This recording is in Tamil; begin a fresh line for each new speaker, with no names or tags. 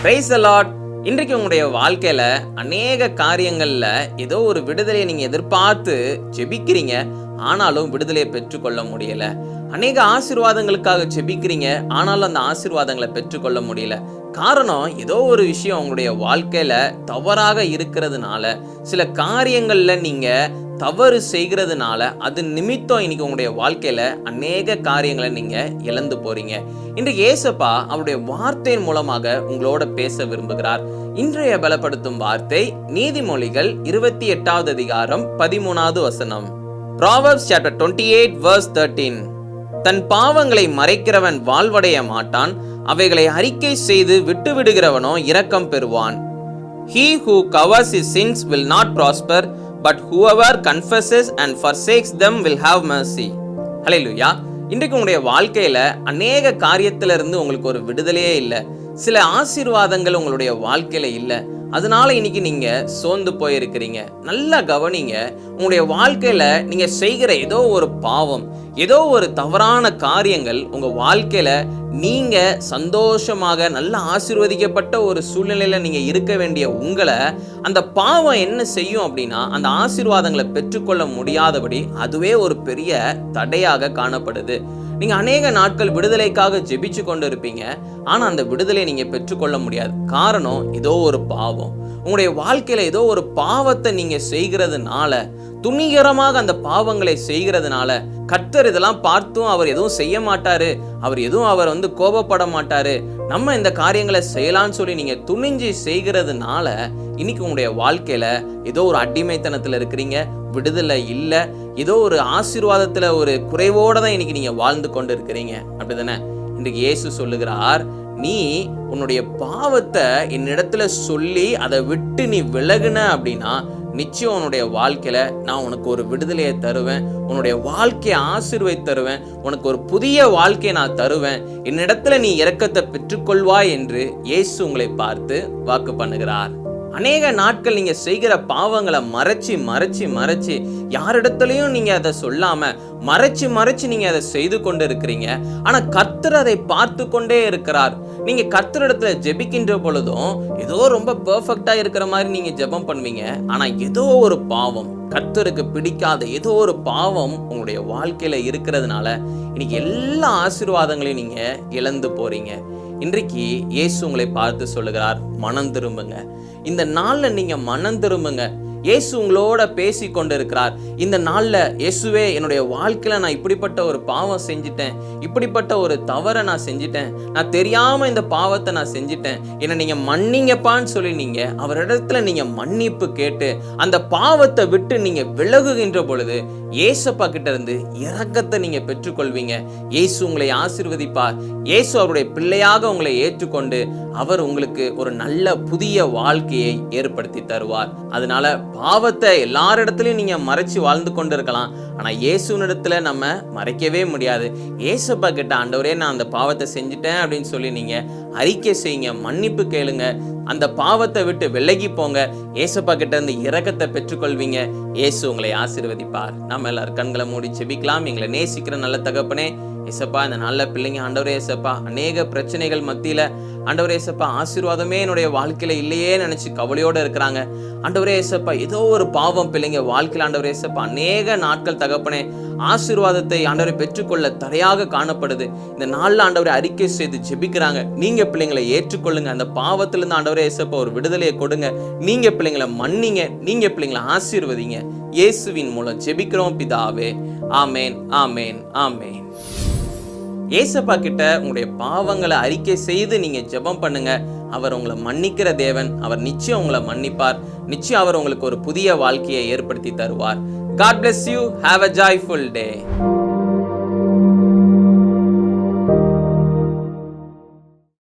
Praise the Lord. இன்றைக்கு உங்களுடைய வாழ்க்கையில அநேக காரியங்கள்ல ஏதோ ஒரு விடுதலையை நீங்க எதிர்பார்த்து ஜெபிக்கிறீங்க, ஆனாலும் விடுதலையை பெற்றுக்கொள்ள முடியல. அநேக ஆசீர்வாதங்களுக்காக ஜெபிக்கிறீங்க, ஆனாலும் அந்த ஆசீர்வாதங்களை பெற்றுக்கொள்ள முடியல. காரணம், ஏதோ ஒரு விஷயம் உங்களுடைய வாழ்க்கையில தவறாக இருக்கிறதுனால, சில காரியங்கள்ல நீங்க தவறு செய்கிறதுனால, அது நிமித்தம் இன்னைக்கு உங்களுடைய வாழ்க்கையில அநேக காரியங்களை நீங்க இழந்து போறீங்க. இன்றைக்கு ஏசப்பா அவருடைய வார்த்தையின் மூலமாக உங்களோட பேச விரும்புகிறார். இன்றைய பலப்படுத்தும் வார்த்தை நீதிமொழிகள் 28வது அதிகாரம் 13வது வசனம். Proverbs chapter 28 verse 13. தன் பாவங்களை மறைக்கிறவன் வாழ்வடைய மாட்டான், அவைகளை அறிக்கை செய்து விட்டு விடுகிறவனோ இரக்கம் பெறுவான். He who covers his sins will not prosper, but whoever confesses and forsakes them will have mercy. ஹல்லேலூயா. இன்றைக்கு உங்களுடைய வாழ்க்கையில அநேக காரியத்திலிருந்து உங்களுக்கு ஒரு விடுதலையே இல்லை. சில ஆசீர்வாதங்கள் உங்களுடைய வாழ்க்கையில இல்லை. அதனால இன்னைக்கு நீங்க சோர்ந்து போயிருக்கிறீங்க. நல்லா கவனிங்க, உங்களுடைய வாழ்க்கையில நீங்க செய்கிற ஏதோ ஒரு பாவம், ஏதோ ஒரு தவறான காரியங்கள் உங்க வாழ்க்கையில நீங்க சந்தோஷமாக நல்ல ஆசீர்வதிக்கப்பட்ட ஒரு சூழ்நிலையில நீங்க இருக்க வேண்டிய உங்களை அந்த பாவம் என்ன செய்யும் அப்படின்னா, அந்த ஆசீர்வாதங்களை பெற்றுக்கொள்ள முடியாதபடி அதுவே ஒரு பெரிய தடையாக காணப்படுது. நீங்க அநேக நாட்கள் விடுதலைக்காக ஜெபிச்சு கொண்டு இருப்பீங்க, ஆனா அந்த விடுதலை நீங்க பெற்றுக்கொள்ள முடியாது. காரணம், ஏதோ ஒரு பாவம் உங்களுடைய வாழ்க்கையில ஏதோ ஒரு பாவத்தை நீங்க செய்கிறதுனால, துணிகரமாக அந்த பாவங்களை செய்கிறதுனால, கர்த்தர் இதெல்லாம் பார்த்தும் அவர் எதுவும் செய்ய மாட்டாரு, அவர் கோபப்பட மாட்டாரு, நம்ம இந்த காரியங்களை செய்யலாம்னு சொல்லி நீங்க துணிஞ்சு செய்கிறதுனால இன்னைக்கு உங்களுடைய வாழ்க்கையில ஏதோ ஒரு அடிமைத்தனத்துல இருக்கிறீங்க, விடுதலை இல்லை, ஏதோ ஒரு ஆசீர்வாதத்துல ஒரு குறைவோட தான் இன்னைக்கு நீங்க வாழ்ந்து கொண்டு இருக்கிறீங்க. அப்படிதானே? இன்றைக்கு இயேசு சொல்லுகிறார், நீ உன்னுடைய பாவத்தை என்னிடத்துல சொல்லி அதை விட்டு நீ விலகுன அப்படின்னா நிச்சயம் உன்னுடைய வாழ்க்கையில நான் உனக்கு ஒரு விடுதலையை தருவேன், உன்னுடைய வாழ்க்கையை ஆசீர்வதித்து தருவேன், உனக்கு ஒரு புதிய வாழ்க்கையை நான் தருவேன், என்னிடத்துல நீ இரக்கத்தை பெற்றுக்கொள்வாய் என்று இயேசு உங்களை பார்த்து வாக்கு பண்ணுகிறார். அநேக நாட்கள் நீங்க செய்கிற பாவங்களை மறைச்சு மறைச்சு மறைச்சு யாரிடத்துலயும் நீங்க அதை சொல்லாம மறைச்சு நீங்க அதை செய்து கொண்டு இருக்கிறீங்க. ஆனா கர்த்தர் அதை பார்த்து கொண்டே இருக்கிறார். நீங்க கர்த்தரிடத்துல ஜெபிக்கின்ற பொழுதும் ஏதோ ரொம்ப பெர்ஃபெக்டா இருக்கிற மாதிரி நீங்க ஜெபம் பண்ணுவீங்க, ஆனா ஏதோ ஒரு பாவம், கர்த்தருக்கு பிடிக்காத ஏதோ ஒரு பாவம் உங்களுடைய வாழ்க்கையில இருக்கிறதுனால இன்னைக்கு எல்லா ஆசீர்வாதங்களையும் நீங்க இழந்து போறீங்க. இன்றைக்கு இயேசு உங்களை பார்த்து சொல்லுகிறார், மனம் திரும்புங்க. இந்த நாள்ல நீங்க மனம் திரும்புங்க. இயேசு உங்களோட பேசி கொண்டு இருக்கிறார். இந்த நாள்ல இயேசுவே, என்னுடைய வாழ்க்கையில நான் இப்படிப்பட்ட ஒரு பாவம் செஞ்சிட்டேன், இப்படிப்பட்ட ஒரு தவறை நான் செஞ்சிட்டேன், நான் தெரியாம இந்த பாவத்தை நான் செஞ்சிட்டேன், என்னை நீங்க மன்னிங்கப்பான்னு சொல்லி நீங்க அவரிடத்துல நீங்க மன்னிப்பு கேட்டு அந்த பாவத்தை விட்டு நீங்க விலகுகின்ற பொழுது இயேசப்பா கிட்ட இருந்து இரக்கத்தை நீங்க பெற்றுக்கொள்வீங்க. இயேசு உங்களை ஆசீர்வதிப்பார். இயேசு அவருடைய பிள்ளையாக உங்களை ஏற்றுக்கொண்டு அவர் உங்களுக்கு ஒரு நல்ல புதிய வாழ்க்கையை ஏற்படுத்தி தருவார். அதனால பாவத்தை எல்லாரிடத்துலயும் நீங்க மறைச்சு வாழ்ந்து கொண்டு இருக்கலாம், ஆனா இயேசுனிடத்துல நம்ம மறைக்கவே முடியாது. இயேசப்பா கிட்ட, ஆண்டவரே நான் அந்த பாவத்தை செஞ்சுட்டேன் அப்படின்னு சொல்லி நீங்க அறிக்கை செய்யுங்க, மன்னிப்பு கேளுங்க, அந்த பாவத்தை விட்டு விலகி போங்க. இயேசப்பா கிட்ட இருந்து இரக்கத்தை பெற்றுக்கொள்வீங்க. இயேசு உங்களை ஆசீர்வதிப்பார். நம்ம எல்லாரும் கண்களை மூடி ஜெபிக்கலாம். எங்களை நேசிக்கிற நல்ல தகப்பனே, ஏசப்பா, இந்த நல்ல பிள்ளைங்க ஆண்டவரே ஏசப்பா, அநேக பிரச்சனைகள் மத்தியில ஆண்டவரே ஏசப்பா ஆசீர்வாதமே என்னுடைய வாழ்க்கையில இல்லையே நினைச்சு கவலையோட இருக்கிறாங்க. ஆண்டவரே ஏசப்பா, ஏதோ ஒரு பாவம் பிள்ளைங்க வாழ்க்கையில ஆண்டவரே ஏசப்பா அநேக நாட்கள் தகப்பனே ஆசீர்வாதத்தை ஆண்டவரை பெற்றுக்கொள்ள தடையாக காணப்படுது. இந்த நாள்ல ஆண்டவரை அறிக்கை செய்து ஜெபிக்கிறாங்க. நீங்க பிள்ளைங்களை ஏற்றுக்கொள்ளுங்க. அந்த பாவத்திலிருந்து ஆண்டவரே ஏசப்பா ஒரு விடுதலையை கொடுங்க. நீங்க பிள்ளைங்களை மன்னிங்க. நீங்க பிள்ளைங்களை ஆசீர்வதிங்க. இயேசுவின் மூலம் ஜெபிக்கிறோம் பிதாவே. ஆமேன், ஆமேன், ஆமேன். ஏசப்பா கிட்ட உங்களுடைய பாவங்களை அறிக்கை செய்து நீங்க ஜெபம் பண்ணுங்க. அவர் உங்களை மன்னிக்கிற தேவன். அவர் நிச்சயம் உங்களை மன்னிப்பார். நிச்சயம் அவர் உங்களுக்கு ஒரு புதிய வாழ்க்கையை ஏற்படுத்தி தருவார். God bless you. Have a joyful day.